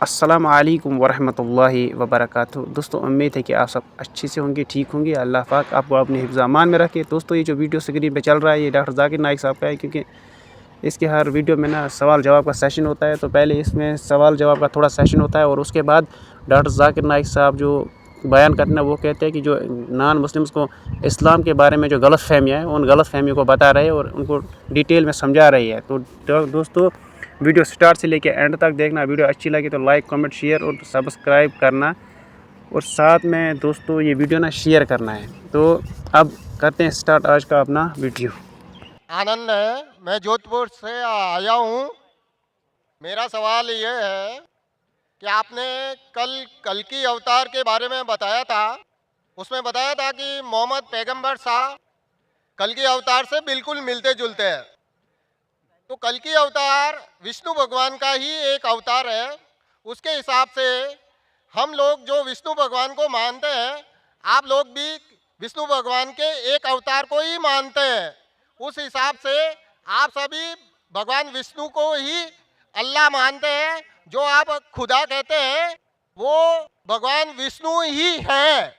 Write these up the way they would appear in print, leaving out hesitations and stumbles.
अस्सलाम वालेकुम वरहमतुल्लाहि वबरकातुहू। दोस्तों, उम्मीद है कि आप सब अच्छे से होंगे, ठीक होंगे। अल्लाह पाक आपको अपने हिफ्ज़-ए-अमान में रखे। दोस्तों, ये जो वीडियो स्क्रीन पे चल रहा है ये डॉक्टर ज़ाकिर नाइक साहब का है, क्योंकि इसके हर वीडियो में ना सवाल जवाब का सेशन होता है। तो पहले इसमें सवाल जवाब का थोड़ा सेशन होता है और उसके बाद डॉक्टर ज़ाकिर नाइक साहब जो बयान करते हैं वो कहते हैं कि जो नॉन मुस्लिम्स को इस्लाम के बारे में जो गलत फहमियाँ हैं उन गलत फहमियों को बता रहे हैं और उनको डिटेल में समझा रही है। तो दोस्तों, वीडियो स्टार्ट से लेकर एंड तक देखना। वीडियो अच्छी लगी तो लाइक कमेंट शेयर और सब्सक्राइब करना, और साथ में दोस्तों ये वीडियो ना शेयर करना है। तो अब करते हैं स्टार्ट आज का अपना वीडियो। आनंद है, मैं जोधपुर से आया हूँ। मेरा सवाल ये है कि आपने कल की अवतार के बारे में बताया था। उसमें बताया था कि मोहम्मद पैगंबर साहब कल की अवतार से बिल्कुल मिलते जुलते हैं। तो कल की अवतार विष्णु भगवान का ही एक अवतार है। उसके हिसाब से हम लोग जो विष्णु भगवान को मानते हैं, आप लोग भी विष्णु भगवान के एक अवतार को ही मानते हैं। उस हिसाब से आप सभी भगवान विष्णु को ही अल्लाह मानते हैं। जो आप खुदा कहते हैं वो भगवान विष्णु ही है।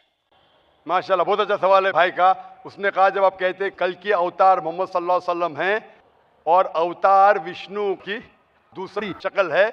माशाल्लाह, बहुत अच्छा सवाल है भाई का। उसने कहा जब आप कहते हैं कल की अवतार मोहम्मद सल्लल्लाहु अलैहि वसल्लम हैं और अवतार विष्णु की दूसरी शक्ल है,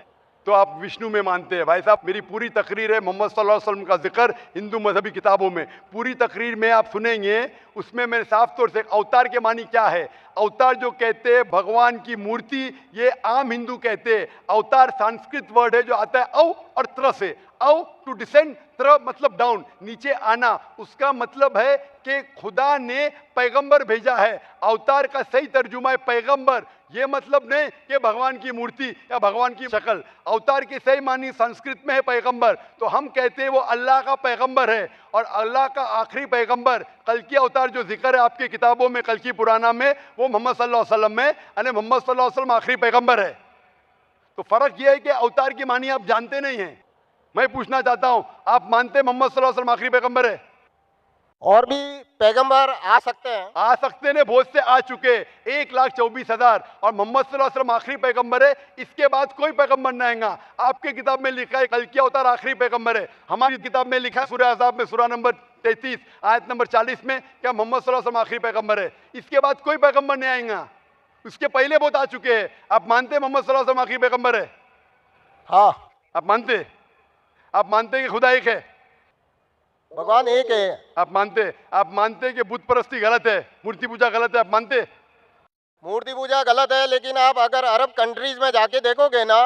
तो आप विष्णु में मानते हैं। भाई साहब, मेरी पूरी तकरीर है मोहम्मद सल्लल्लाहु अलैहि वसल्लम का जिक्र हिंदू मजहबी किताबों में। पूरी तकरीर में आप सुनेंगे, उसमें मैंने साफ तौर से अवतार के मानी क्या है। अवतार जो कहते हैं भगवान की मूर्ति, ये आम हिंदू कहते हैं। अवतार संस्कृत वर्ड है जो आता है अव और त्र से। अव टू डिसेंड, त्र मतलब डाउन, नीचे आना। उसका मतलब है कि खुदा ने पैगंबर भेजा है। अवतार का सही तर्जुमा है पैगंबर। ये मतलब नहीं कि भगवान की मूर्ति या भगवान की शक्ल। अवतार की सही मानी संस्कृत में है पैगंबर। तो हम कहते हैं वो अल्लाह का पैगंबर है और अल्लाह का आखिरी पैगंबर। कल की अवतार जो जिक्र है आपकी किताबों में, कल की पुराना में, वो मोहम्मद सल्लल्लाहु अलैहि वसल्लम में, यानी मोहम्मद सल्लल्लाहु अलैहि वसल्लम आखिरी पैगंबर है। तो फर्क यह है कि अवतार की मानी आप जानते नहीं हैं। मैं पूछना चाहता हूं, आप मानते हैं मोहम्मद सल्लल्लाहु अलैहि वसल्लम आखिरी पैगंबर है? और भी पैगंबर आ सकते हैं। आ सकते ने, बहुत से आ चुके, 1,24,000, और मोहम्मद सल्लल्लाहु अलैहि वसल्लम आखिरी पैगंबर है। इसके बाद कोई पैगंबर नहीं आएगा। आपकी किताब में लिखा है कल की अवतार आखिरी पैगंबर है। हमारी किताब में लिखा है सूरह अहज़ाब में सूरह नंबर 33 आयत नंबर 40 में क्या मोहम्मद सल्लल्लाहु अलैहि वसल्लम आखिरी पैगंबर है। इसके बाद कोई पैगंबर नहीं आएगा। उसके पहले बहुत आ चुके हैं। आप मानते हैं मोहम्मद सल्लल्लाहु अलैहि वसल्लम आखिरी पैगंबर है? हाँ, आप मानते? आप मानते हैं कि खुदा एक है? भगवान एक है। आप मानते हैं कि बुत परस्ती गलत है, मूर्ति पूजा गलत है? आप मानते? मूर्ति पूजा गलत है, लेकिन आप अगर अरब कंट्रीज में जाके देखोगे ना,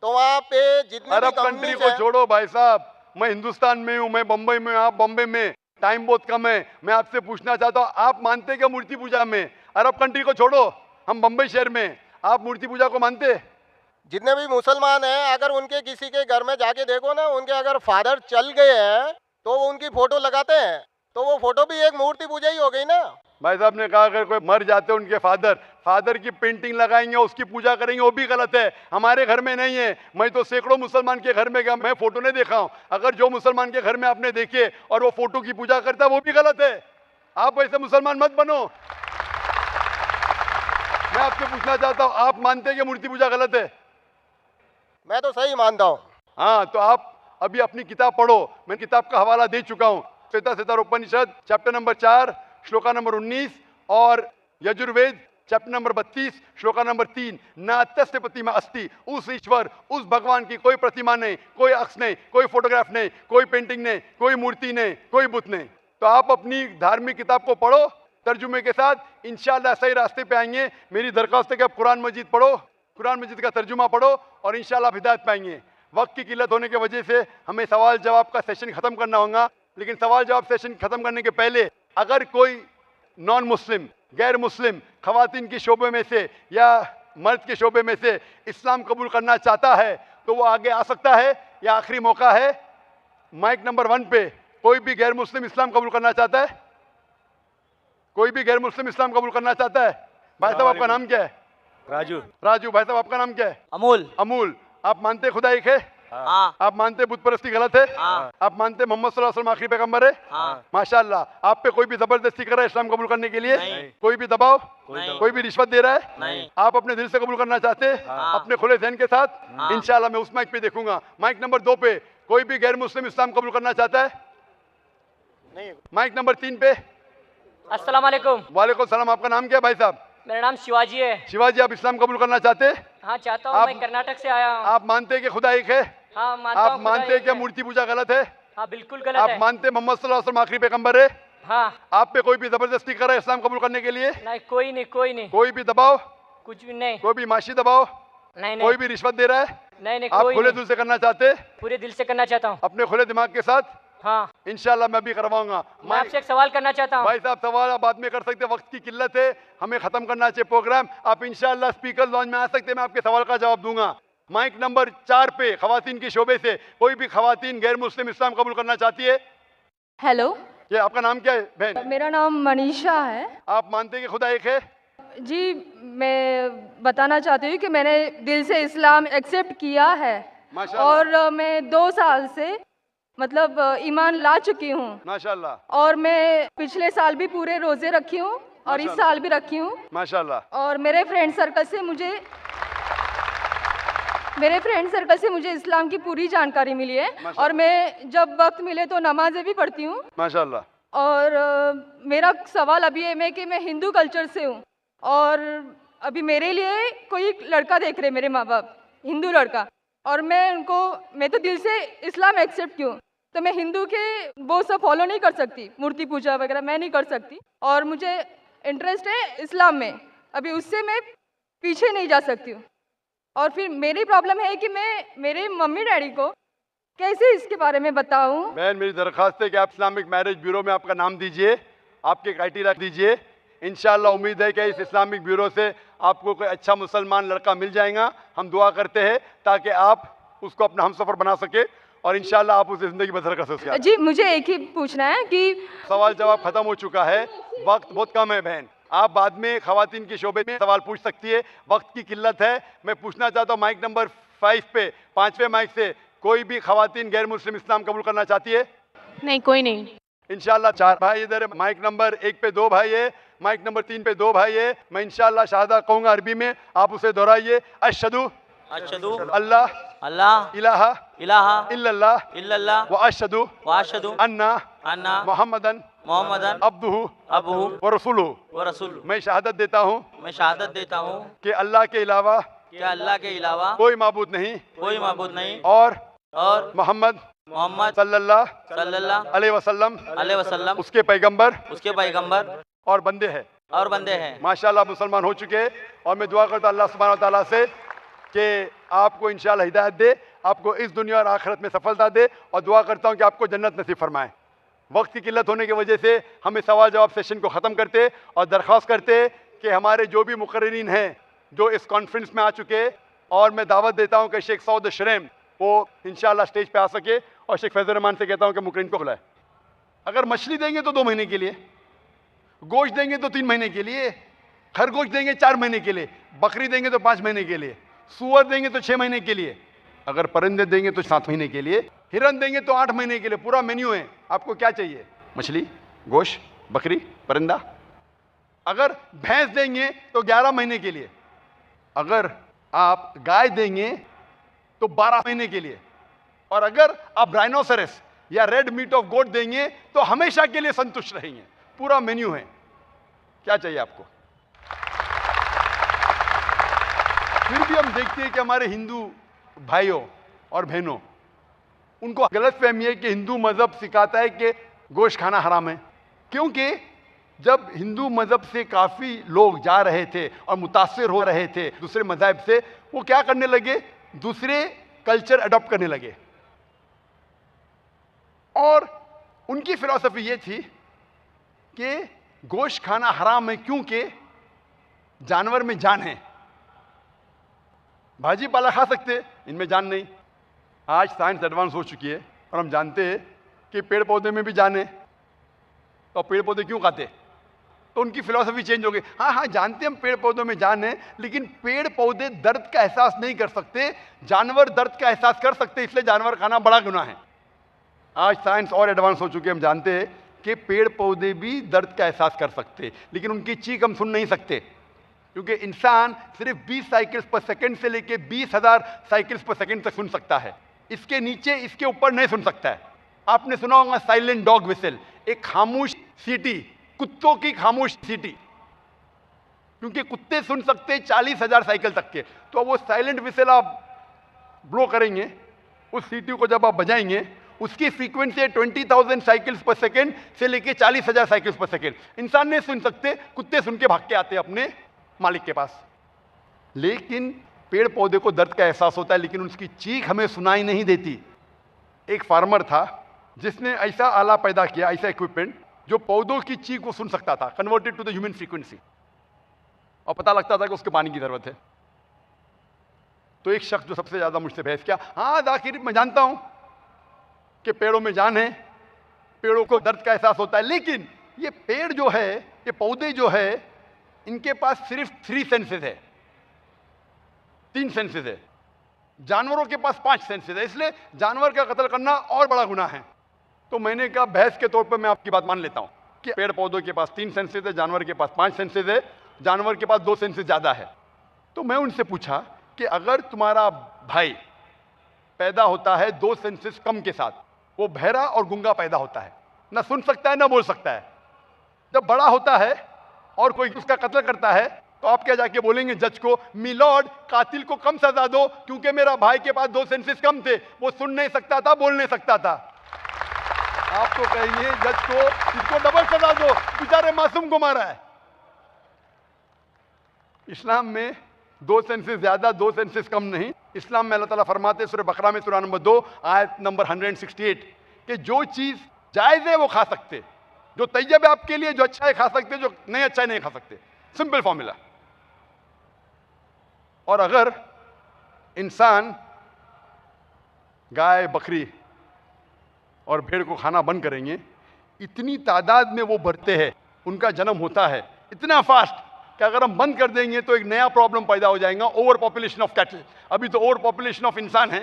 तो वहाँ पे जितने अरब भी कंट्री कंपनीज को हैं। छोड़ो भाई साहब, मैं हिंदुस्तान में हूँ, मैं बम्बई में हूँ, आप बम्बई में, टाइम बहुत कम है। मैं आपसे पूछना चाहता हूँ, आप मानते हैं क्या मूर्ति पूजा में? अरब कंट्री को छोड़ो, हम बम्बई शहर में, आप मूर्ति पूजा को मानते? जितने भी मुसलमान हैं, अगर उनके किसी के घर में जाके देखो ना, उनके अगर फादर चल गए हैं तो वो उनकी फोटो लगाते हैं। तो वो फोटो भी एक मूर्ति पूजा ही हो गई ना। भाई साहब ने कहा अगर कोई मर जाते हैं उनके फादर की पेंटिंग लगाएंगे, उसकी पूजा करेंगे, वो भी गलत है। हमारे घर में नहीं है। मैं तो सैकड़ों मुसलमान के घर में गया, मैं फोटो नहीं देखा हूं। अगर जो मुसलमान के घर में आपने देखे और वो फोटो की पूजा करता है, वो भी गलत है। आप वैसे मुसलमान मत बनो। मैं आपसे पूछना चाहता हूं, आप मानते हैं कि मूर्ति पूजा गलत है? मैं तो सही मानता हूँ। हाँ, तो आप अभी अपनी किताब पढ़ो। मैं किताब का हवाला दे चुका हूँ। श्वेता उपनिषद चैप्टर नंबर 4 श्लोका नंबर 19 और Yajurveda chapter number 32 shloka number 3, नात्यस्य प्रतिमा अस्ति। उस ईश्वर, उस भगवान की कोई प्रतिमा नहीं, कोई अक्ष नहीं, कोई फोटोग्राफ नहीं, कोई पेंटिंग नहीं, कोई मूर्ति नहीं, कोई बुत नहीं। तो आप अपनी धार्मिक किताब को पढ़ो तर्जुमे के साथ, इंशाल्लाह सही रास्ते पे आएंगे। मेरी दरख्वास्त है कि आप कुरान मजीद पढ़ो, कुरान मजीद का तर्जुमा पढ़ो और इंशाल्लाह आप हिदायत पाएंगे। वक्त की किल्लत होने की वजह से हमें सवाल जवाब का सेशन खत्म करना होगा, लेकिन सवाल जवाब सेशन खत्म करने के पहले अगर कोई नॉन मुस्लिम, गैर मुस्लिम खवातीन के शोबे में से या मर्द के शोबे में से इस्लाम कबूल करना चाहता है तो वो आगे आ सकता है। यह आखिरी मौका है। माइक नंबर 1 पे कोई भी गैर मुस्लिम इस्लाम कबूल करना चाहता है? कोई भी गैर मुस्लिम इस्लाम कबूल करना चाहता है? भाई साहब आपका नाम क्या है? राजू। राजू। भाई साहब आपका नाम क्या है? अमूल। अमूल। आप मानते खुदा एक है? हाँ। आप मानते हैं बुत परस्ती गलत है? हाँ। आप मानते हैं मोहम्मद सल्लल्लाहु अलैहि वसल्लम आखिरी पैगंबर है? हाँ। माशाअल्लाह। आप पे कोई भी जबरदस्ती कर रहा है इस्लाम कबूल करने के लिए? नहीं। कोई भी दबाव? नहीं। कोई भी रिश्वत दे रहा है? नहीं। आप अपने दिल से कबूल करना चाहते हैं? हाँ। अपने खुले ज़हन के साथ? हाँ। इंशाल्लाह मैं उस माइक पे देखूंगा। माइक नंबर 2 पे कोई भी गैर मुस्लिम इस्लाम कबूल करना चाहता है? नहीं। माइक नंबर 3 पे। अस्सलाम वालेकुम। वालेकुम सलाम। आपका नाम क्या है भाई साहब? मेरा नाम शिवाजी है। शिवाजी, आप इस्लाम कबूल करना चाहते हैं? हाँ चाहता हूँ, आप- मैं कर्नाटक से आया हूँ। आप मानते हैं कि खुदा एक है? हाँ मानता आप हूँ, खुदा मानते हैं एक कि है। मूर्ति पूजा गलत है? हाँ बिल्कुल गलत आप है। मानते हैं मोहम्मद सल्लल्लाहु अलैहि वसल्लम आखिरी पैगंबर है? हाँ। आप पे कोई भी जबरदस्ती कर रहा है इस्लाम कबूल करने के लिए? नहीं कोई नहीं, कोई नहीं, कोई भी दबाव? कुछ भी नहीं। कोई भी माशी दबाव? नहीं कोई नहीं भी रिश्वत दे रहा है? नहीं नहीं आप कोई खुले नहीं, दिल से करना चाहते हैं? पूरे दिल से करना चाहता हूँ। अपने खुले दिमाग के साथ? हाँ। इंशाल्लाह मैं भी करवाऊंगा। मैं आपसे एक सवाल करना चाहता हूँ। भाई साहब सवाल आप बाद में कर सकते हैं, वक्त की किल्लत है, हमें खत्म करना चाहिए प्रोग्राम। आप इंशाल्लाह स्पीकर लॉन्च में आ सकते हैं, मैं आपके सवाल का जवाब दूंगा। माइक नंबर 4 पे खवातीन के शोबे से कोई भी खवातीन गैर मुस्लिम इस्लाम कबूल करना चाहती है? हेलो, ये आपका नाम क्या है बहन? मेरा नाम मनीषा है। आप मानते हैं कि खुदा एक है? जी, मैं बताना चाहती हूँ कि मैंने दिल से इस्लाम एक्सेप्ट किया है माशाल्लाह। और मैं 2 साल से मतलब ईमान ला चुकी हूँ माशाल्लाह और मैं पिछले साल भी पूरे रोज़े रखी हूँ और इस माशाल्लाह। साल भी रखी हूँ। माशाल्लाह। और मेरे फ्रेंड सर्कल से मुझे इस्लाम की पूरी जानकारी मिली है और मैं जब वक्त मिले तो नमाजें भी पढ़ती हूँ। माशाल्लाह। और मेरा सवाल अभी है कि मैं हिंदू कल्चर से हूँ और अभी मेरे लिए कोई लड़का देख रहे मेरे माँ बाप, हिंदू लड़का, और मैं तो दिल से इस्लाम एक्सेप्ट क्यों, तो मैं हिंदू के वो सब फॉलो नहीं कर सकती, मूर्ति पूजा वगैरह मैं नहीं कर सकती और मुझे इंटरेस्ट है इस्लाम में, अभी उससे मैं पीछे नहीं जा सकती हूँ। और फिर मेरी प्रॉब्लम है कि मैं मेरे मम्मी डैडी को कैसे इसके बारे में बताऊँ। बहन मेरी दरख्वास्त है कि आप इस्लामिक मैरिज ब्यूरो में आपका नाम दीजिए, आपके क्राइटेरिया दीजिए। इंशाल्लाह उम्मीद है कि इस इस्लामिक ब्यूरो से आपको कोई अच्छा मुसलमान लड़का मिल जाएगा। हम दुआ करते हैं ताकि आप उसको अपना हमसफर बना सके और इंशाल्लाह आप उसे ज़िंदगी बसर कर सकें। जी, मुझे एक ही पूछना है कि सवाल जवाब खत्म हो चुका है, वक्त बहुत कम है बहन। आप बाद में खवातीन के शोबे में सवाल पूछ सकती है, वक्त की किल्लत है। मैं पूछना चाहता हूँ माइक नंबर 5 पे, 5वें माइक से कोई भी खवातीन गैर मुस्लिम इस्लाम कबूल करना चाहती है? नहीं, कोई नहीं। इंशाल्लाह 4 भाई इधर है। माइक नंबर 1 पे 2 भाई है, माइक नंबर 3 पे 2 भाई है। मैं इंशाल्लाह शहादा कहूँगा अरबी में, आप उसे दोहराइए। अशहदु अशहदु अल्लाह अल्लाह इलाहा इलाहा इल्लल्लाह इल्लल्लाह व अशहदु व अशहदु अन्ना अन्ना मुहम्मदन मोहम्मदन अब्दुहु अबहु व रसूलुहु। व रसूल। मैं शहादत देता हूँ मैं शहादत देता हूँ कि अल्लाह के अलावा कि अल्लाह के अलावा कोई माबूद नहीं कोई माबूद नहीं और और मोहम्मद मोहम्मद सल्लल्लाहु सल्लल्लाहु अलैहि वसल्लम अलैहि वसल्लम उसके पैगंबर उसके पैगंबर और बंदे हैं। और बंदे हैं। माशाल्लाह मुसलमान हो चुके हैं और मैं दुआ करता हूं अल्लाह सुब्हानहू व तआला से कि आपको इंशाल्लाह हिदायत दे, आपको इस दुनिया और आखिरत में सफलता दे और दुआ करता हूं कि आपको जन्नत नसीब फरमाए। वक्त की किल्लत होने की वजह से हम इस सवाल जवाब सेशन को ख़त्म करते और दरख्वास्त करते कि हमारे जो भी मुकर्रिरीन हैं जो इस कॉन्फ्रेंस में आ चुके, और मैं दावत देता हूं कि शेख सऊद शरेम वो इंशाल्लाह स्टेज पे आ सके, और शेख फैज़ुर रहमान से कहता हूं कि मुकर्रिरीन को बुलाए। अगर मछली देंगे तो 2 महीने के लिए, गोश्त देंगे तो 3 महीने के लिए, खरगोश देंगे 4 महीने के लिए, बकरी देंगे तो 5 महीने के लिए, सूअर देंगे तो 6 महीने के लिए, अगर परिंदे देंगे तो 7 महीने के लिए, हिरन देंगे तो 8 महीने के लिए। पूरा मेन्यू है, आपको क्या चाहिए? मछली, गोश्त, बकरी, परिंदा। अगर भैंस देंगे तो 11 महीने के लिए, अगर आप गाय देंगे तो 12 महीने के लिए, और अगर आप राइनोसरस या रेड मीट ऑफ गोट देंगे तो हमेशा के लिए संतुष्ट रहेंगे। पूरा मेन्यू है, क्या चाहिए आपको? फिर भी हम देखते हैं कि हमारे हिंदू भाइयों और बहनों, उनको गलत फहमी है कि हिंदू मजहब सिखाता है कि गोश्त खाना हराम है। क्योंकि जब हिंदू मजहब से काफ़ी लोग जा रहे थे और मुतासिर हो रहे थे दूसरे मजहब से, वो क्या करने लगे? दूसरे कल्चर अडॉप्ट करने लगे, और उनकी फिलॉसफी ये थी कि गोश्त खाना हराम है क्योंकि जानवर में जान है। भाजी पाला खा सकते, इनमें जान नहीं। आज साइंस एडवांस हो चुकी है और हम जानते हैं कि पेड़ पौधे में भी जान है। तो पेड़ पौधे क्यों खाते? तो उनकी फिलॉसफी चेंज हो गई। हाँ हाँ जानते हैं हम पेड़ पौधों में जान है, लेकिन पेड़ पौधे दर्द का एहसास नहीं कर सकते, जानवर दर्द का एहसास कर सकते, इसलिए जानवर खाना बड़ा गुनाह है। आज साइंस और एडवांस हो चुके, हम जानते हैं कि पेड़ पौधे भी दर्द का एहसास कर सकते, लेकिन उनकी चीख हम सुन नहीं सकते, क्योंकि इंसान सिर्फ 20 साइकिल्स पर सेकंड से लेके 20,000 साइकिल्स पर सेकंड तक सुन सकता है, इसके नीचे इसके ऊपर नहीं सुन सकता है। आपने सुना होगा साइलेंट डॉग विसल, एक खामोश सीटी, कुत्तों की खामोश सीटी, क्योंकि कुत्ते सुन सकते 40,000 साइकिल तक के। तो वो साइलेंट विसल आप ब्लो करेंगे, उस सीटी को जब आप बजाएंगे, उसकी फ्रीक्वेंसी 20,000 साइकिल्स पर सेकेंड से लेके 40,000 साइकिल्स पर सेकेंड। इंसान नहीं सुन सकते, कुत्ते सुन के भाग के आते अपने मालिक के पास। लेकिन पेड़ पौधे को दर्द का एहसास होता है, लेकिन उसकी चीख हमें सुनाई नहीं देती। एक फार्मर था जिसने ऐसा आला पैदा किया, ऐसा इक्विपमेंट जो पौधों की चीख को सुन सकता था, converted to the human frequency, और पता लगता था कि उसके पानी की जरूरत है। तो एक शख्स जो सबसे ज्यादा मुझसे बहस किया, हाँ जाकिर मैं जानता हूं कि पेड़ों में जान है, पेड़ों को दर्द का एहसास होता है, लेकिन ये पेड़ जो है, ये पौधे जो है, इनके पास सिर्फ 3 सेंसेस है, 3 सेंसेस है। जानवरों के पास 5 सेंसेस है, इसलिए जानवर का कत्ल करना और बड़ा गुनाह है। तो मैंने कहा बहस के तौर पर मैं आपकी बात मान लेता हूं कि पेड़ पौधों के पास 3 सेंसेस है, जानवर के पास 5 सेंसेस है, जानवर के पास 2 सेंसेस ज्यादा है। तो मैं उनसे पूछा कि अगर तुम्हारा भाई पैदा होता है 2 सेंसेस कम के साथ, वो बहरा और गूंगा पैदा होता है, ना सुन सकता है ना बोल सकता है, जब बड़ा होता है और कोई उसका कत्ल करता है तो आप क्या जाके बोलेंगे जज को, मिलॉर्ड कातिल को कम सजा दो क्योंकि मेरा भाई के पास 2 सेंसेस कम थे, वो सुन नहीं सकता था, बोल नहीं सकता था। आप तो कहेंगे जज को इसको डबल सजा दो, बेचारे मासूम को मारा है। इस्लाम में 2 सेंसेस ज्यादा 2 सेंसेस कम नहीं। इस्लाम में अल्लाह ताला फरमाते सूरह बकरा में सूरह नंबर 2 आयत नंबर 168 कि जो चीज जायज है वो खा सकते, जो तैयब है आपके लिए, जो अच्छा है खा सकते, जो नहीं अच्छा है नहीं खा सकते। Simple formula. और अगर इंसान गाय बकरी और भेड़ को खाना बंद करेंगे, इतनी तादाद में वो बढ़ते हैं, उनका जन्म होता है इतना फास्ट कि अगर हम बंद कर देंगे तो एक नया प्रॉब्लम पैदा हो जाएगा, ओवर पॉपुलेशन ऑफ कैटल। अभी तो ओवर पॉपुलेशन ऑफ इंसान है,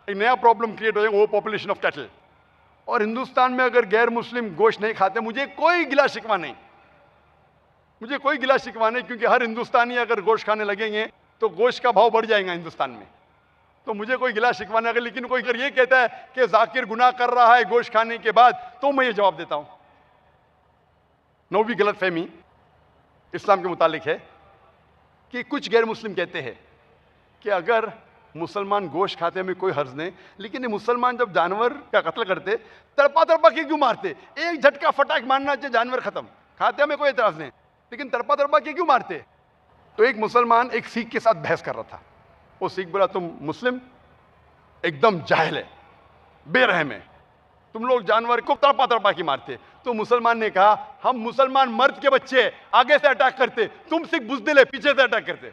एक नया प्रॉब्लम क्रिएट हो जाएगा, ओवर पॉपुलेशन ऑफ कैटल। और हिंदुस्तान में अगर गैर मुस्लिम गोश्त नहीं खाते, मुझे कोई गिला शिकवा नहीं, मुझे कोई गिला शिकवा नहीं, क्योंकि हर हिंदुस्तानी अगर गोश्त खाने लगेंगे तो गोश्त का भाव बढ़ जाएगा हिंदुस्तान में, तो मुझे कोई गिला शिकवा नहीं। अगर लेकिन कोई अगर ये कहता है कि जाकिर गुनाह कर रहा है गोश्त खाने के बाद, तो मैं ये जवाब देता हूं, नौवीं गलत फहमी इस्लाम के मुतालिक है कि कुछ गैर मुस्लिम कहते हैं कि अगर मुसलमान गोश्त खाते में कोई हर्ज नहीं, लेकिन ये मुसलमान जब जानवर का कत्ल करते तड़पा तड़पा के क्यों मारते? एक झटका फटाक मारना चाहिए, जानवर खत्म, खाते में कोई एतराज नहीं, लेकिन तड़पा तड़पा के क्यों मारते? तो एक मुसलमान एक सिख के साथ बहस कर रहा था। वो सिख बोला तुम मुस्लिम एकदम जाहिल है, बेरहम है, तुम लोग जानवर को तड़पा तड़पा के मारते। तो मुसलमान ने कहा हम मुसलमान मर्द के बच्चे आगे से अटैक करते, तुम सिख बुज़दिल है पीछे से अटैक करते।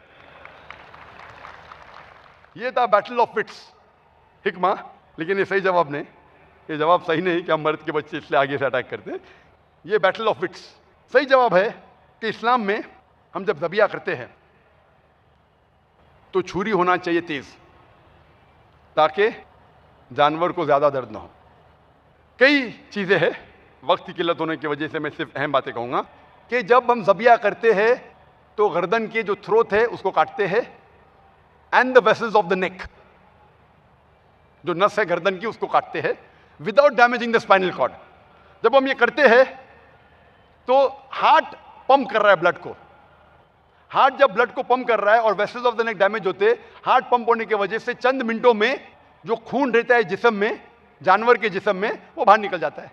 ये था बैटल ऑफ विट्स, हिकमा। लेकिन ये सही जवाब नहीं, ये जवाब सही नहीं कि हम मर्द के बच्चे इसलिए आगे से अटैक करते, ये बैटल ऑफ विट्स। सही जवाब है कि इस्लाम में हम जब ज़बिया करते हैं तो छुरी होना चाहिए तेज, ताकि जानवर को ज्यादा दर्द ना हो। कई चीजें हैं, वक्त की किल्लत होने की वजह से मैं सिर्फ अहम बातें कहूंगा कि जब हम ज़बिया करते हैं तो गर्दन के जो थ्रोट है उसको काटते हैं, and the vessels of the neck, जो नस है गर्दन की उसको काटते हैं without damaging the spinal cord. जब हम ये करते हैं तो हार्ट पंप कर रहा है ब्लड को, हार्ट जब ब्लड को पंप कर रहा है और vessels of the neck damage होते, हार्ट पंप होने की वजह से चंद मिनटों में जो खून रहता है जिस्म में, जानवर के जिस्म में, वो बाहर निकल जाता है,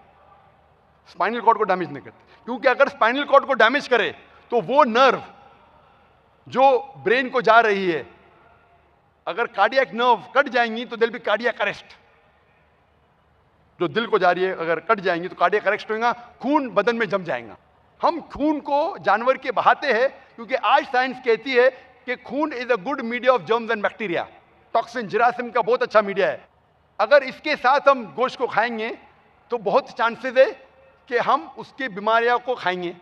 स्पाइनल कॉर्ड को डैमेज नहीं करते। क्योंकि अगर स्पाइनल कॉर्ड को डैमेज करे तो वो नर्व जो ब्रेन को जा रही है, अगर कार्डियक नर्व कट जाएंगी तो दिल भी कार्डियक अरेस्ट, जो दिल को जा रही है अगर कट जाएंगी तो कार्डियक अरेस्ट होगा, खून बदन में जम जाएगा। हम खून को जानवर के बहाते हैं क्योंकि आज साइंस कहती है कि खून is a good media of germs and bacteria, toxin जिरासिम का बहुत अच्छा मीडिया है। अगर इसके साथ हम गोश्त को खाएंगे तो बहुत चांसेस है कि हम उसकी बीमारियों को खाएंगे।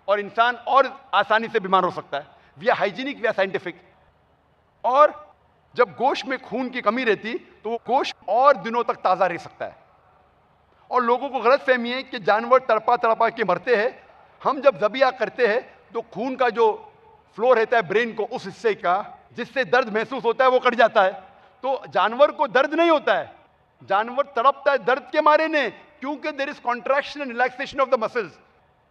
और इंसान और आसानी से बीमार हो सकता है। We are hygienic, we are scientific. और जब गोश्त में खून की कमी रहती तो वो गोश्त और दिनों तक ताज़ा रह सकता है। और लोगों को गलत फहमी है कि जानवर तड़पा तड़पा के मरते हैं। हम जब ज़बिया करते हैं तो खून का जो फ्लो रहता है ब्रेन को, उस हिस्से का जिससे दर्द महसूस होता है, वो कट जाता है। तो जानवर को दर्द नहीं होता है, जानवर तड़पता है दर्द के मारे ने, क्योंकि there is contraction and relaxation of the muscles.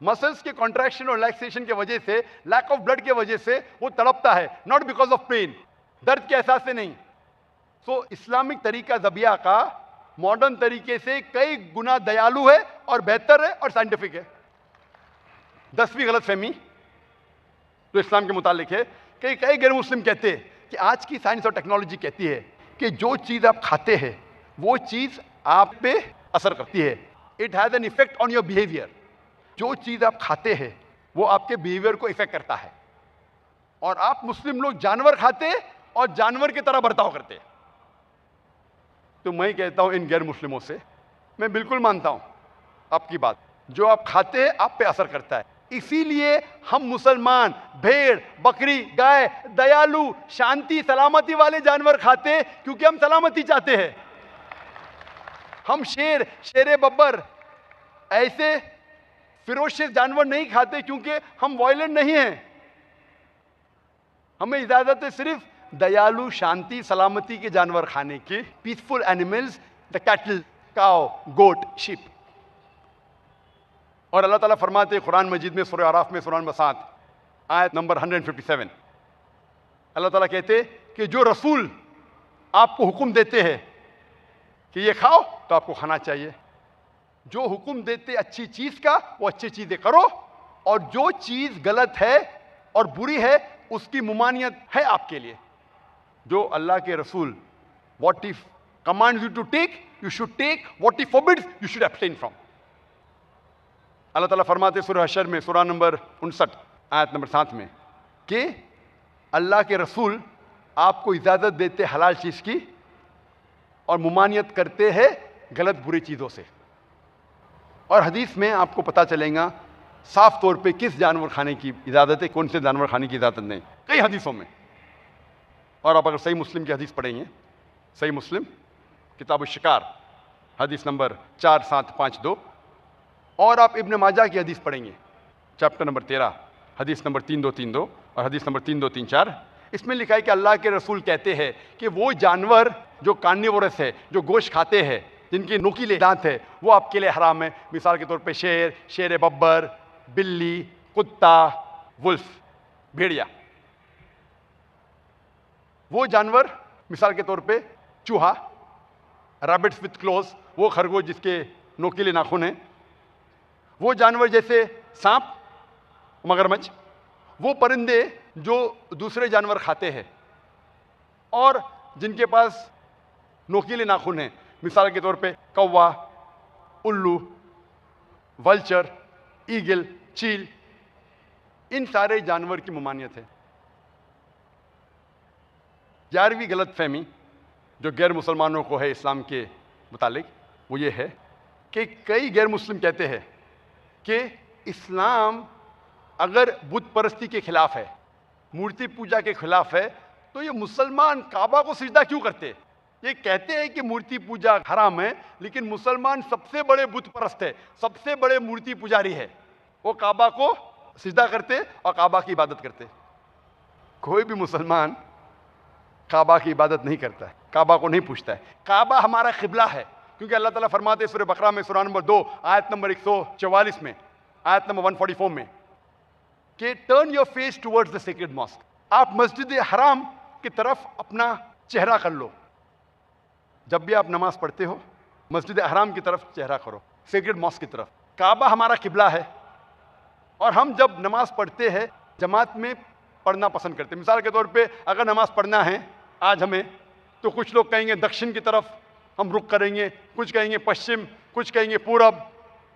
Muscles के कॉन्ट्रैक्शन और रिलैक्सेशन के वजह से, लैक ऑफ ब्लड के वजह से वो तड़पता है, नॉट बिकॉज ऑफ पेन, दर्द के एहसास से नहीं। तो इस्लामिक तरीका ज़बिया का मॉडर्न तरीके से कई गुना दयालु है और बेहतर है और साइंटिफिक है। 10वीं गलत फहमी जो इस्लाम के मुतालिक है कि कई गैर मुस्लिम कहते हैं कि आज की साइंस और टेक्नोलॉजी कहती है कि जो चीज़ आप खाते हैं वो चीज़ आप पे असर करती है। It has an effect on your behaviour. जो चीज़ आप खाते हैं वो आपके बिहेवियर को इफेक्ट करता है। और आप मुस्लिम लोग जानवर खाते और जानवर की तरह बर्ताव करते हैं। तो मैं कहता हूं इन गैर मुस्लिमों से, मैं बिल्कुल मानता हूं आपकी बात, जो आप खाते हैं आप पे असर करता है। इसीलिए हम मुसलमान भेड़, बकरी, गाय, दयालु, शांति, सलामती वाले जानवर खाते हैं क्योंकि हम सलामती चाहते हैं। हम शेर, शेरे बब्बर ऐसे फिरोशियस जानवर नहीं खाते क्योंकि हम वॉयलेंट नहीं हैं। हमें इजाजत है सिर्फ दयालु, शांति, सलामती के जानवर खाने की। Peaceful animals, the cattle, cow, goat, sheep. और अल्लाह ताला फरमाते कुरान मजीद में सूरह आराफ में सूरह नंबर 7 आयत नंबर 157, अल्लाह ताला कहते कि जो रसूल आपको हुक्म देते हैं कि ये खाओ तो आपको खाना चाहिए। जो हुक्म देते अच्छी चीज का वो अच्छी चीजें करो, और जो चीज गलत है और बुरी है उसकी मुमानियत है आपके लिए। जो अल्लाह के रसूल what he commands you to take you should take, what he forbids you should abstain from. अल्लाह ताला फरमाते सूरह हशर में सूरह नंबर 59 आयत नंबर 7 में कि अल्लाह के रसूल आपको इजाजत देते हलाल चीज की और मुमानियत करते हैं गलत बुरी चीजों से। और हदीस में आपको पता चलेगा साफ तौर पे किस जानवर खाने की इजाजत है, कौन से जानवर खाने की इजाजत नहीं, कई हदीसों में। और आप अगर सही मुस्लिम की हदीस पढ़ेंगे, सही मुस्लिम किताब शिकार हदीस नंबर 4752, और आप इब्न माजा की हदीस पढ़ेंगे चैप्टर नंबर 13 हदीस नंबर 3232 और हदीस नंबर 3234, इसमें लिखा है कि अल्लाह के रसूल कहते हैं कि वो जानवर जो कार्निवोरस है, जो गोश्त खाते हैं, जिनके नुकीले दांत है, वो आपके लिए हराम है। मिसाल के तौर पे शेर, शेर बब्बर, बिल्ली, कुत्ता, वुल्फ, भेड़िया। वो जानवर मिसाल के तौर पे चूहा, रैबिट्स विथ क्लोज, वो खरगोश जिसके नोकीले नाखून हैं। वो जानवर जैसे सांप, मगरमच्छ, वो परिंदे जो दूसरे जानवर खाते हैं और जिनके पास नोकीले नाखून हैं, मिसाल के तौर पे कौवा, उल्लू, वल्चर, ईगल, चील, इन सारे जानवर की ममानियत है। 11वीं गलत फहमी जो गैर मुसलमानों को है इस्लाम के मुतालिक, वो ये है कि कई गैर मुस्लिम कहते हैं कि इस्लाम अगर बुत परस्ती के खिलाफ है, मूर्ति पूजा के खिलाफ है, तो ये मुसलमान काबा को सिजदा क्यों करते? ये कहते हैं कि मूर्ति पूजा हराम है, लेकिन मुसलमान सबसे बड़े बुत परस्त है, सबसे बड़े मूर्ति पुजारी है। वो काबा को सिजदा करते और काबा की इबादत करते। कोई भी मुसलमान काबा की इबादत नहीं करता है, काबा को नहीं पूछता है। काबा हमारा क़िबला है, क्योंकि अल्लाह ताला फरमाते हैं सूरह बकरा में सूरह नंबर 2 आयत नंबर 144 में, आयत नंबर 144 में कि turn your face towards the sacred mosque. आप मस्जिद हराम की तरफ अपना चेहरा कर लो। जब भी आप नमाज पढ़ते हो मस्जिद हराम की तरफ चेहरा करो, सेक्रेड मॉस्क की तरफ। काबा हमारा क़िबला है और हम जब नमाज पढ़ते हैं जमात में पढ़ना पसंद करते हैं। मिसाल के तौर पे अगर नमाज पढ़ना है आज हमें, तो कुछ लोग कहेंगे दक्षिण की तरफ हम रुख करेंगे, कुछ कहेंगे पश्चिम, कुछ कहेंगे पूरब।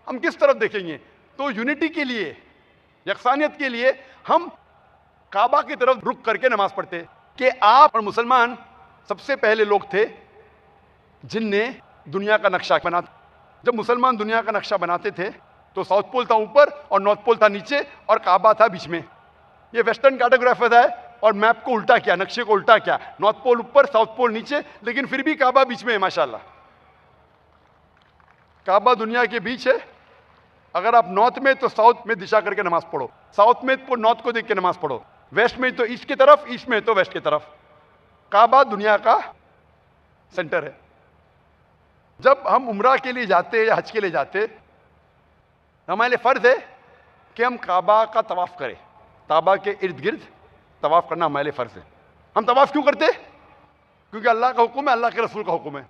हम किस तरफ देखेंगे? तो यूनिटी के लिए, यकसानियत के लिए हम काबा की तरफ रुख करके नमाज पढ़ते। कि आप और मुसलमान सबसे पहले लोग थे जिनने दुनिया का नक्शा बना। जब मुसलमान दुनिया का नक्शा बनाते थे तो साउथ पोल था ऊपर और नॉर्थ पोल था नीचे और काबा था बीच में। ये वेस्टर्न कार्टोग्राफर है और मैप को उल्टा किया, नक्शे को उल्टा किया, नॉर्थ पोल ऊपर साउथ पोल नीचे, लेकिन फिर भी काबा बीच में है। माशाल्लाह, काबा दुनिया के बीच है। अगर आप नॉर्थ में तो साउथ में दिशा करके नमाज पढ़ो, साउथ में तो नॉर्थ को देख के नमाज पढ़ो, वेस्ट में तो ईस्ट की तरफ, ईस्ट में तो वेस्ट की तरफ। काबा दुनिया का सेंटर है। जब हम उम्रा के लिए जाते या हज के लिए जाते, हमारे लिए फर्ज है कि हम काबा का तवाफ करें। काबा के इर्द गिर्द तवाफ करना हमारे लिए फर्ज है। हम तवाफ क्यों करते? क्योंकि अल्लाह का हुक्म है, अल्लाह के रसूल का हुक्म है।